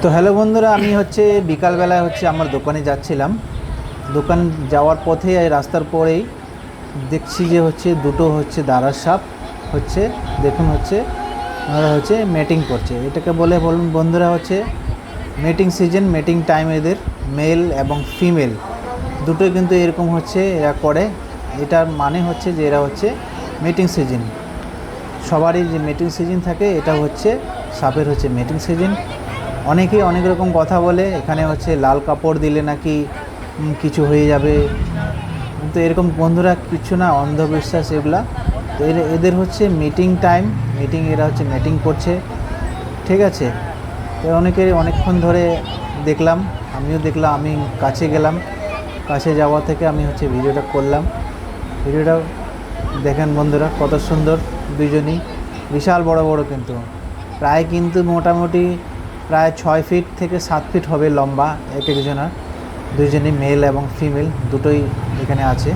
তো হ্যালো বন্ধুরা, আমি বিকালবেলায় আমার দোকানে যাচ্ছিলাম। দোকান যাওয়ার পথে এই রাস্তার পরেই দেখছি যে দুটো দারার সাপ দেখুন ওনারা মেটিং করছে। এটাকে বলুন বন্ধুরা মেটিং সিজন, মেটিং টাইম। এদের মেল এবং ফিমেল দুটোই কিন্তু এরকম এরা করে। এটার মানে যে এরা মিটিং সিজন। সবারই যে মিটিং সিজন থাকে, এটা সাপের মিটিং সিজন। অনেকেই অনেক রকম কথা বলে, এখানে লাল কাপড় দিলে নাকি কিছু হয়ে যাবে, কিন্তু এরকম বন্ধুরা কিছু না, অন্ধবিশ্বাস এগুলা। তো এদের মিটিং টাইম, মিটিং, এরা মিটিং করছে, ঠিক আছে। তো অনেকক্ষণ ধরে দেখলাম, আমিও দেখলাম, আমি কাছে গেলাম, কাছে যাওয়া থেকে আমি ভিডিওটা করলাম। ভিডিওটা দেখেন বন্ধুরা, কত সুন্দর দুজনই, বিশাল বড় বড়, কিন্তু মোটামুটি প্রায় 6 ফিট থেকে 7 ফিট হবে লম্বা এক একজনের। দুইজনই মেল এবং ফিমেল দুটোই এখানে আছে,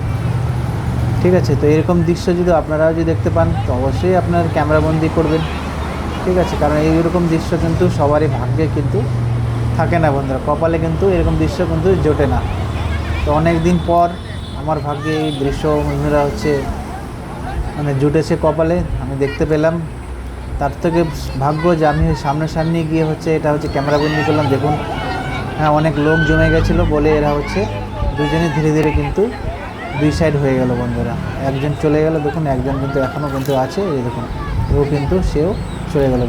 ঠিক আছে। তো এরকম দৃশ্য যদি আপনারাও যদি দেখতে পান, তো অবশ্যই আপনার ক্যামেরাবন্দি করবেন, ঠিক আছে। কারণ এইরকম দৃশ্য কিন্তু সবারই ভাগ্যে কিন্তু থাকে না বন্ধুরা, কপালে কিন্তু এরকম দৃশ্য কিন্তু জোটে না। তো অনেক দিন পর আমার ভাগ্যে এই দৃশ্য বন্ধুরা জুটেছে কপালে, আমি দেখতে পেলাম। তার থেকে ভাগ্য যে আমি সামনাসামনি গিয়ে এটা ক্যামেরাবন্দি করলাম। দেখুন, হ্যাঁ, অনেক লোক জমে গেছিলো বলে এরা দুজনে ধীরে ধীরে কিন্তু দুই সাইড হয়ে গেল বন্ধুরা। একজন চলে গেল, দেখুন একজন কিন্তু এখনও কিন্তু আছে, এই দেখুন, সেও চলে গেল।